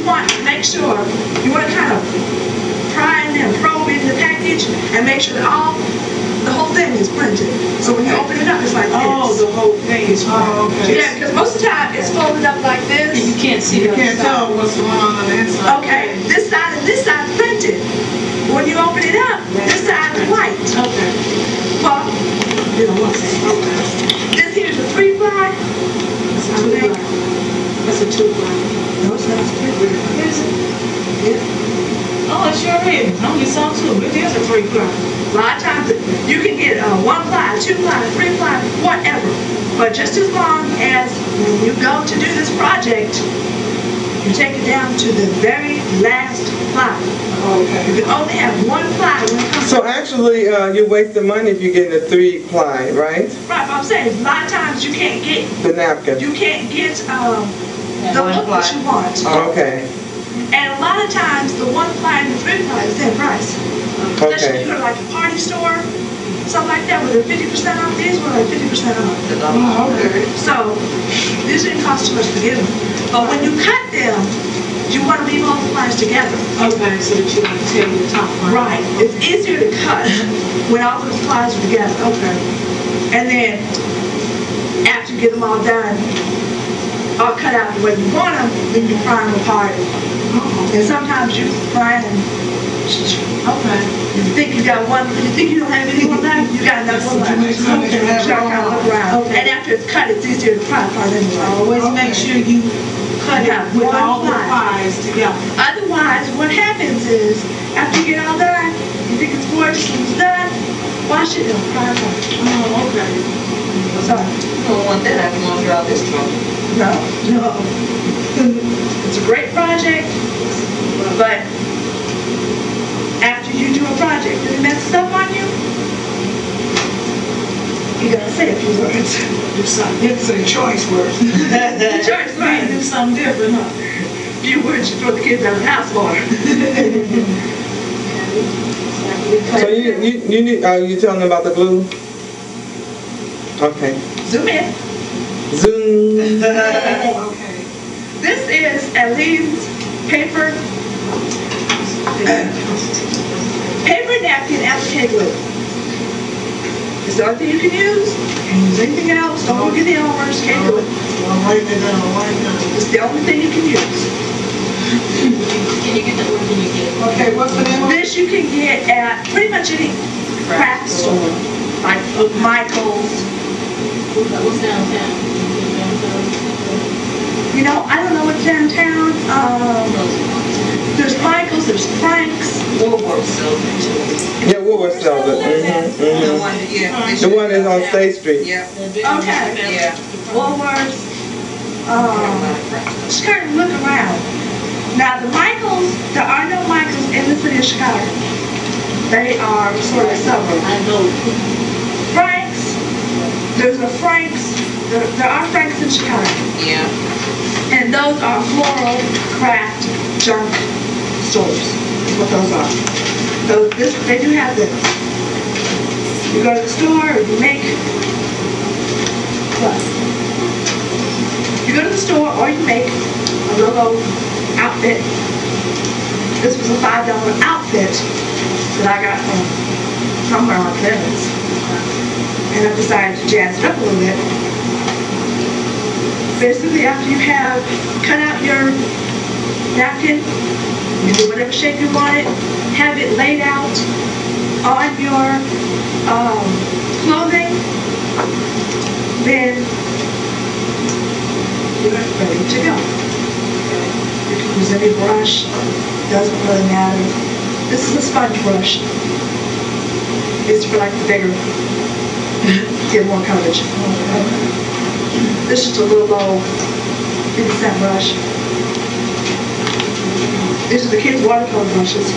want to make sure, you want to kind of pry and probe into the package and make sure that the whole thing is printed. So when you open it up, it's like this. Oh, the whole thing is printed. Oh, okay. Yeah, because most of the time it's folded up like this. And you can't see it. You can't tell what's going on the inside. Okay, this side and this side is printed. When you open it up, this side is white. Okay. Well, you know what I'm saying. Okay. This here's a 3-ply. That's a 2-ply. That's a 2-ply. No, it's not a 3-ply. Is it? Yeah. Oh, it sure is. I only saw 2. It is a 3-ply. A lot of times you can get 1-ply, 2-ply, 3-ply, whatever. But just as long as when you go to do this project, you take it down to the very last ply. Okay. You can only have 1 ply when it comes. So actually, you're wasting money if you're getting a 3-ply, right? Right. But I'm saying a lot of times you can't get the napkin. You can't get the look that you want. Okay. And a lot of times the 1 ply and the 3-ply is the same price. Especially if you go to like a party store, something like that, where they're 50% off. These were like 50% off. Oh, okay. So these didn't cost too much to get them. But when you cut them, you want to leave all the plies together. Okay, so that you can tell the top one. Right. It's easier to cut when all the plies are together. Okay. And then after you get them all done, all cut out the way you want them, then you pry them apart. And sometimes you pry them. Okay. You think you got one, you think you don't have any more left, you got another one left. You gotta kind of look around. And after it's cut, it's easier to pry apart anyway. Always make sure you cut it with all the pies together. Otherwise, what happens is, after you get all done, you think it's gorgeous and it's done, wash it and pry it apart. Oh, okay. Sorry. You don't want that after going through all this trouble. No, no. It's a great project, but after you do a project and it messes up on you, you gotta say a few words. Do something. It's a choice word. The choice word. Do something different, huh? A few words you throw the kids out of the house for. So you need, you telling them about the glue? Okay. Zoom in. Zoom. Okay. This is Eileen's paper napkin applique glue. It's the only thing you can use. Can't use anything else. Don't look at the owners. Can't do it. I'm writing it down. I'm writing it down. It's the only thing you can use. Can you get that? Where can you get it? Okay, what's the name of it? This you can get at pretty much any craft store, like Michael's. What's downtown? You know, I don't know what's downtown. There's Michael's, there's Frank's. Woolworth sells it too. Yeah, Woolworth sells it. The one that's on State Street. Yeah. Okay. Yeah. Woolworth's. Just kind of look around. Now the Michaels, there are no Michaels in the city of Chicago. They are sort of suburbs. I know. Frank's, there's a Frank's, there are Frank's in Chicago. Yeah. And those are floral, craft, junk stores. That's what those are. So they do have this. You go to the store, you make what? You go to the store or you make a little outfit. This was a $5 outfit that I got from somewhere on clearance. And I decided to jazz it up a little bit. Basically, after you have cut out your napkin, you do whatever shape you want it, have it laid out on your clothing, then you're ready to go. You can use any brush, doesn't really matter. This is a sponge brush. It's for like the bigger, get more coverage. This is a little low 50-cent brush. These are the kids' watercolor brushes.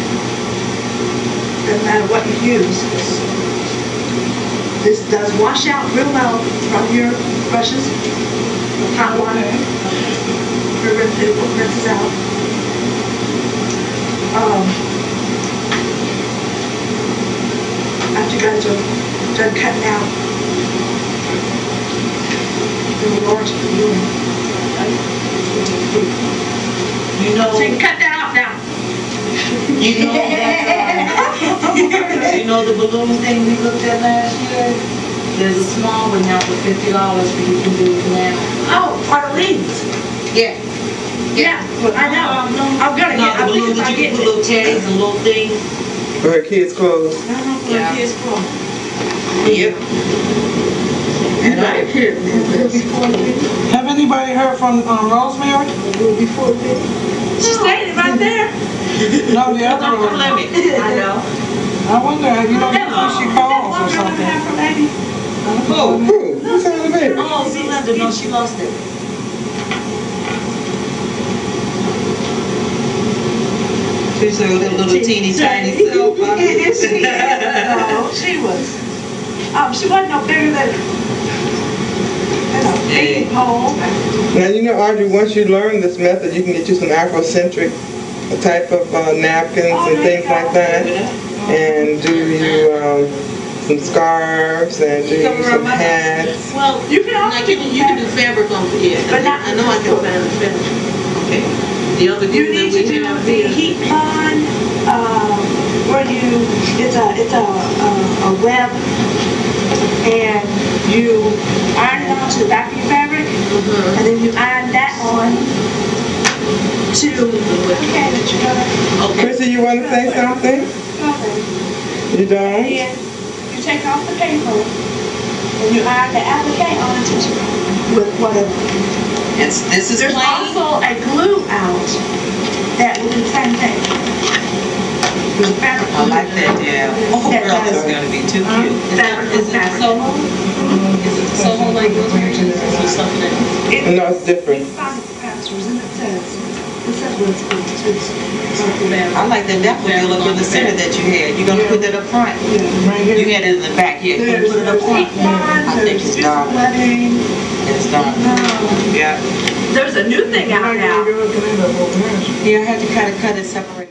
Doesn't matter what you use. This does wash out real well from your brushes. Hot water. It rinses out. After you guys are done cutting out, then we'll go into the viewing. You know, So you can cut that off now. you know that, you know the balloon thing we looked at last year? There's a small one now for $50 for you to do now. Oh, for the leaves. Yeah. Yeah, I know. I'm gonna No, get, the I'm balloons that you can put little teddies and little things. For her kids' clothes. Yeah. Kids' clothes. Yep. And I kid me. Have anybody heard from Rosemary? She stayed right there. No, the other Don't one. limit. I know. I wonder, you know, if she calls or something. Who? Who's on the baby? Oh, Linda, no, she lost it. She's a little teeny tiny self. Yes, she is. No, she was. She wasn't no bigger than a big pole. Now, you know, Audrey, once you learn this method, you can get you some Afrocentric type of napkins and things like that. And do you some scarves and do you some hats. Well, You can also like you can do fabric on, yeah. But not- I know I can find the fabric. Okay. The other You thing need that to we do have the here. heat pond, where it's a web, and you iron it onto the back of your fabric, and then you iron that on to, okay, that you got. Okay. Chrissy, you want to say something? You don't? And you take off the paper, and you iron the applique onto with whatever. This is There's plain. also a glue out that will do the same thing. With fabric. I like that, yeah. Oh, That girl, does- this is gonna be too cute. Fabric Is with it fabric. Soho? Is it Soho like Rosemary or something else? No, it's different. It's pastors, and it says what it's I like that daffodil up in the center that you had. You're gonna put that up front? You had it in the back here. Can you put it up front? I think it's dark. It's dark. Yeah. There's a new thing out now. Yeah, I had to kind of cut it separate.